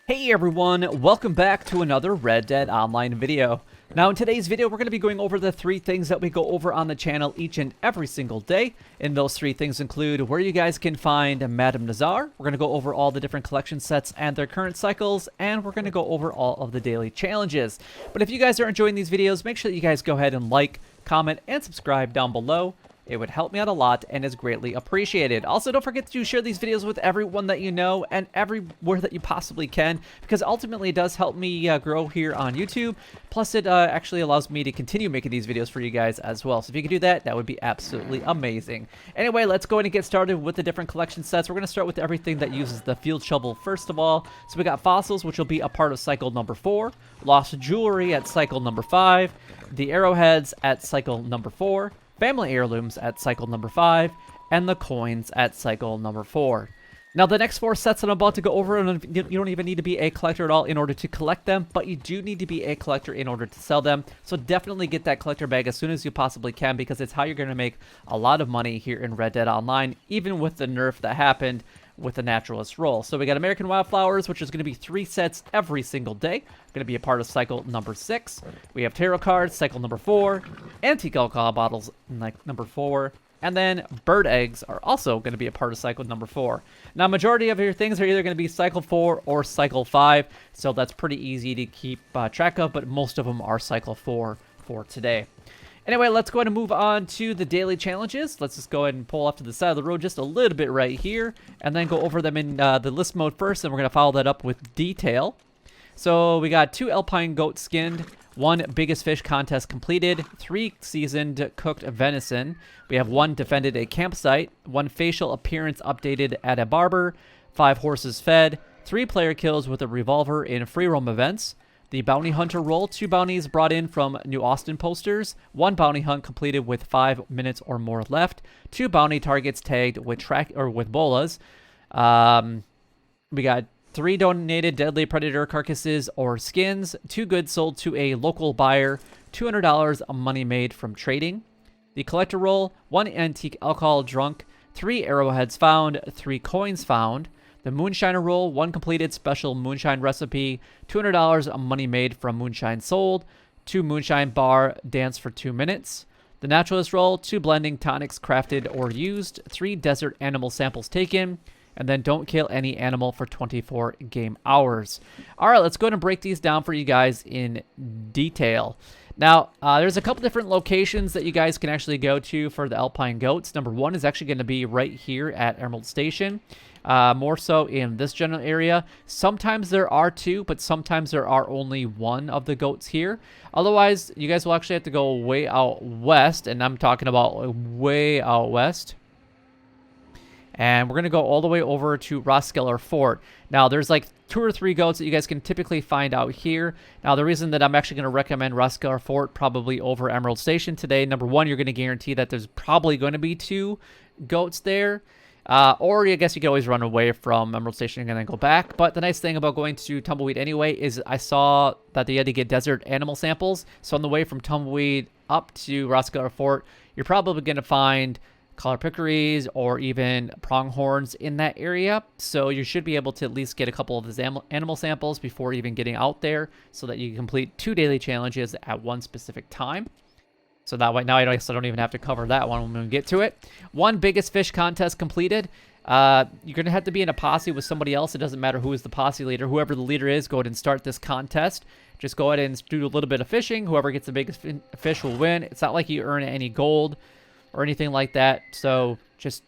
Hey everyone, welcome back to another Red Dead Online video. Now in today's video, we're going to be going over the 3 things that we go over on the channel each and every single day. And those 3 things include where you guys can find Madame Nazar. We're going to go over all the different collection sets and their current cycles. And we're going to go over all of the daily challenges. But if you guys are enjoying these videos, make sure that you guys go ahead and like, comment, and subscribe down below. It would help me out a lot and is greatly appreciated. Also, don't forget to share these videos with everyone that you know and everywhere that you possibly can, because ultimately it does help me grow here on YouTube. Plus, it actually allows me to continue making these videos for you guys as well. So if you could do that, that would be absolutely amazing. Anyway, let's go ahead and get started with the different collection sets. We're going to start with everything that uses the field shovel first of all. So we got fossils, which will be a part of cycle number 4. Lost jewelry at cycle number 5. The arrowheads at cycle number 4. Family heirlooms at cycle number 5, and the coins at cycle number 4. Now, the next 4 sets that I'm about to go over, you don't even need to be a collector at all in order to collect them, but you do need to be a collector in order to sell them. So definitely get that collector bag as soon as you possibly can, because it's how you're going to make a lot of money here in Red Dead Online, even with the nerf that happened with the naturalist role. So we got American Wildflowers, which is going to be 3 sets every single day. Going to be a part of cycle number 6. We have tarot cards, cycle number 4. Antique alcohol bottles, like number 4. And then bird eggs are also going to be a part of cycle number 4. Now, majority of your things are either going to be cycle 4 or cycle 5. So that's pretty easy to keep track of, but most of them are cycle 4 for today. Anyway, let's go ahead and move on to the daily challenges. Let's just go ahead and pull off to the side of the road just a little bit right here, and then go over them in the list mode first, and we're going to follow that up with detail. So we got 2 Alpine Goats skinned, 1 biggest fish contest completed, 3 seasoned cooked venison. We have 1 defended a campsite, 1 facial appearance updated at a barber, 5 horses fed, 3 player kills with a revolver in free roam events. The bounty hunter role, 2 bounties brought in from New Austin posters, 1 bounty hunt completed with 5 minutes or more left, 2 bounty targets tagged with bolas. We got 3 donated deadly predator carcasses or skins, 2 goods sold to a local buyer, $200 money made from trading. The collector role, 1 antique alcohol drunk, 3 arrowheads found, 3 coins found. The moonshiner role, 1 completed special moonshine recipe, $200 money made from moonshine sold, 2 moonshine bar dance for 2 minutes. The naturalist role, 2 blending tonics crafted or used, 3 desert animal samples taken, and then don't kill any animal for 24 game hours. All right, let's go ahead and break these down for you guys in detail. Now, there's a couple different locations that you guys can actually go to for the Alpine Goats. Number 1 is actually going to be right here at Emerald Station. More so in this general area. Sometimes there are 2, but sometimes there are only 1 of the goats here. Otherwise, you guys will actually have to go way out west, and I'm talking about way out west. And we're going to go all the way over to Roskeller Fort. Now, there's like 2 or 3 goats that you guys can typically find out here. Now, the reason that I'm actually going to recommend Roskeller Fort probably over Emerald Station today, number 1, you're going to guarantee that there's probably going to be 2 goats there. Or I guess you can always run away from Emerald Station and then go back. But the nice thing about going to Tumbleweed anyway is I saw that they had to get desert animal samples. So on the way from Tumbleweed up to Roskeller Fort, you're probably going to find collar peccaries or even pronghorns in that area. So you should be able to at least get a couple of those animal samples before even getting out there, so that you can complete 2 daily challenges at one specific time. So that way, now I don't even have to cover that one when we get to it. 1 biggest fish contest completed. You're going to have to be in a posse with somebody else. It doesn't matter who is the posse leader. Whoever the leader is, go ahead and start this contest. Just go ahead and do a little bit of fishing. Whoever gets the biggest fish will win. It's not like you earn any gold or anything like that. So just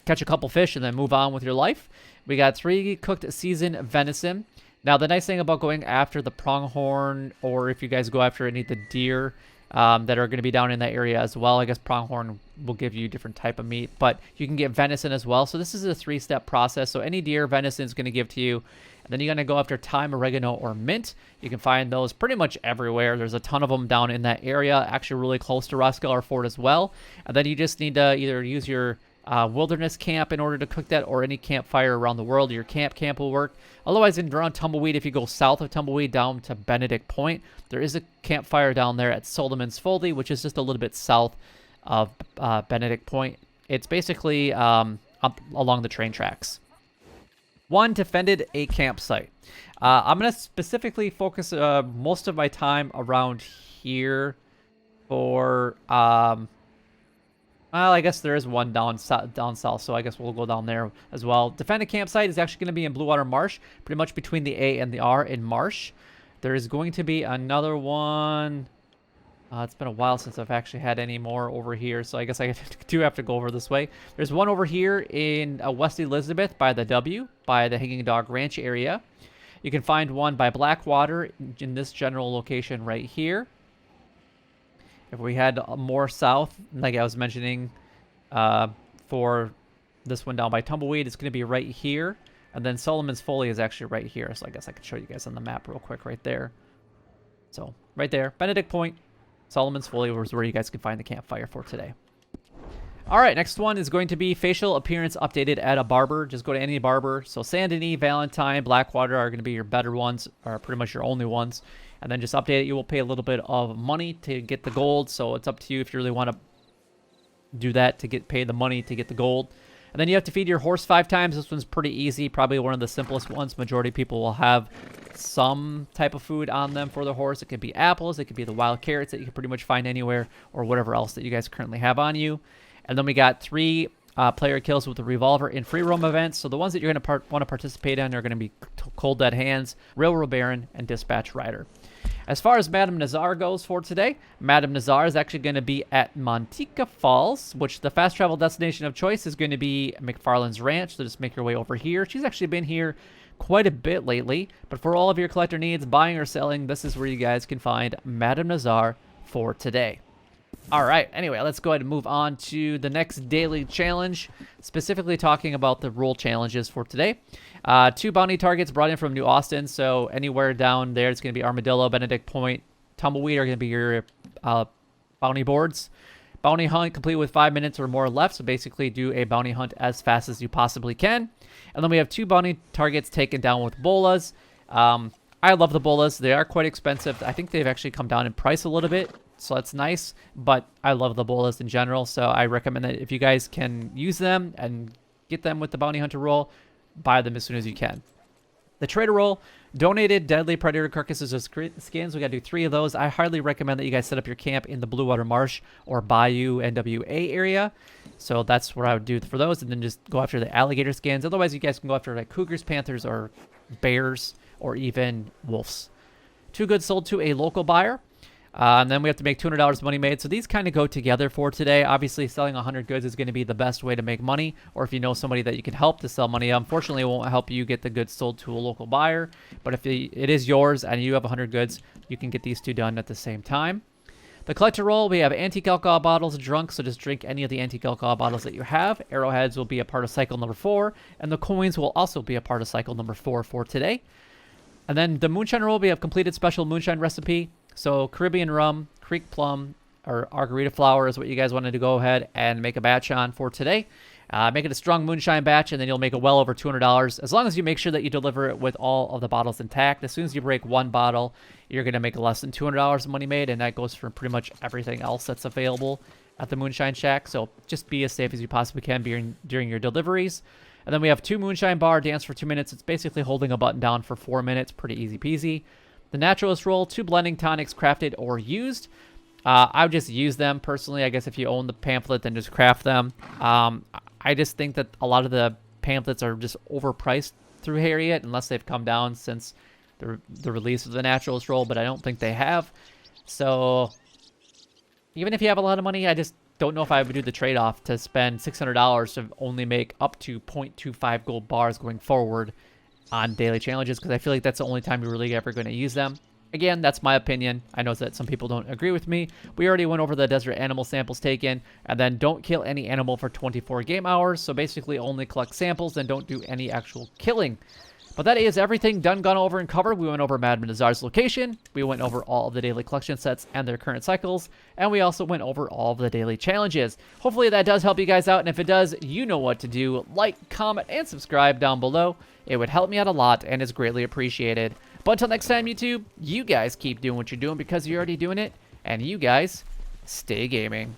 catch a couple fish and then move on with your life. We got 3 cooked seasoned venison. Now, the nice thing about going after the pronghorn, or if you guys go after any of the deer that are going to be down in that area as well. I guess pronghorn will give you a different type of meat, but you can get venison as well. So this is a 3-step process. So any deer, venison is going to give to you. And then you're going to go after thyme, oregano, or mint. You can find those pretty much everywhere. There's a ton of them down in that area, actually really close to Roskeller Fort as well. And then you just need to either use your wilderness camp in order to cook that, or any campfire around the world. Your camp will work. Otherwise, in around Tumbleweed, if you go south of Tumbleweed down to Benedict Point, there is a campfire down there at Solomon's Foldy, which is just a little bit south of Benedict Point. It's basically up along the train tracks. 1, defended a campsite. I'm going to specifically focus most of my time around here for, well, I guess there is one down south, so I guess we'll go down there as well. Defend a campsite is actually going to be in Blue Water Marsh, pretty much between the A and the R in Marsh. There is going to be another one. It's been a while since I've actually had any more over here, so I guess I do have to go over this way. There's one over here in West Elizabeth by the W, by the Hanging Dog Ranch area. You can find one by Blackwater in this general location right here. If we head more south, like I was mentioning, for this one down by Tumbleweed, it's going to be right here. And then Solomon's Folly is actually right here, so I guess I could show you guys on the map real quick right there. So, right there, Benedict Point. Solomon's Folly was where you guys can find the campfire for today. All right, next one is going to be facial appearance updated at a barber. Just go to any barber. So Saint Denis, Valentine, Blackwater are going to be your better ones, or pretty much your only ones. And then just update it. You will pay a little bit of money to get the gold. So it's up to you if you really want to do that to pay the money to get the gold. And then you have to feed your horse 5 times. This one's pretty easy. Probably one of the simplest ones. Majority of people will have some type of food on them for the horse. It could be apples. It could be the wild carrots that you can pretty much find anywhere, or whatever else that you guys currently have on you. And then we got 3 player kills with the revolver in free roam events. So the ones that you're going to want to participate in are going to be Cold Dead Hands, Railroad Baron, and Dispatch Rider. As far as Madame Nazar goes for today, Madame Nazar is actually going to be at Montica Falls, which the fast travel destination of choice is going to be McFarland's Ranch. So just make your way over here. She's actually been here quite a bit lately, but for all of your collector needs, buying or selling, this is where you guys can find Madame Nazar for today. All right, anyway, let's go ahead and move on to the next daily challenge, specifically talking about the role challenges for today. 2 bounty targets brought in from New Austin, so anywhere down there, it's going to be Armadillo, Benedict Point, Tumbleweed are going to be your bounty boards. Bounty hunt complete with 5 minutes or more left, so basically do a bounty hunt as fast as you possibly can. And then we have 2 bounty targets taken down with bolas. I love the bolas. They are quite expensive. I think they've actually come down in price a little bit, so that's nice. But I love the bolas in general, so I recommend that if you guys can use them and get them with the bounty hunter roll, buy them as soon as you can. The trader roll, donated deadly predator carcasses or skins. We got to do 3 of those. I highly recommend that you guys set up your camp in the Blue Water Marsh or Bayou NWA area. So that's what I would do for those, and then just go after the alligator skins. Otherwise, you guys can go after like cougars, panthers, or bears, or even wolves. 2 goods sold to a local buyer. And then we have to make $200 money made. So these kind of go together for today. Obviously, selling 100 goods is going to be the best way to make money. Or if you know somebody that you can help to sell money, unfortunately, it won't help you get the goods sold to a local buyer. But if it is yours and you have 100 goods, you can get these 2 done at the same time. The collector roll, we have antique alcohol bottles, drunk, so just drink any of the antique alcohol bottles that you have. Arrowheads will be a part of cycle number 4, and the coins will also be a part of cycle number 4 for today. And then the moonshine roll, we have completed special moonshine recipe. So Caribbean rum, Creek plum, or Margarita flower is what you guys wanted to go ahead and make a batch on for today. Make it a strong moonshine batch, and then you'll make it well over $200, as long as you make sure that you deliver it with all of the bottles intact. As soon as you break 1 bottle, you're going to make less than $200 of money made, and that goes for pretty much everything else that's available at the Moonshine Shack. So just be as safe as you possibly can during your deliveries. And then we have 2 moonshine bar, dance for 2 minutes. It's basically holding a button down for 4 minutes. Pretty easy peasy. The naturalist roll, 2 blending tonics crafted or used. I would just use them personally. I guess if you own the pamphlet, then just craft them. I just think that a lot of the pamphlets are just overpriced through Harriet, unless they've come down since the release of the naturalist roll, but I don't think they have. So even if you have a lot of money, I just don't know if I would do the trade-off to spend $600 to only make up to 0.25 gold bars going forward on daily challenges, because I feel like that's the only time you're really ever going to use them. Again, that's my opinion. I know that some people don't agree with me. We already went over the desert animal samples taken, and then don't kill any animal for 24 game hours. So basically only collect samples and don't do any actual killing. But that is everything done, gone over, and covered. We went over Madame Nazar's location. We went over all of the daily collection sets and their current cycles. And we also went over all of the daily challenges. Hopefully that does help you guys out. And if it does, you know what to do. Like, comment, and subscribe down below. It would help me out a lot and is greatly appreciated. But until next time, YouTube, you guys keep doing what you're doing because you're already doing it. And you guys, stay gaming.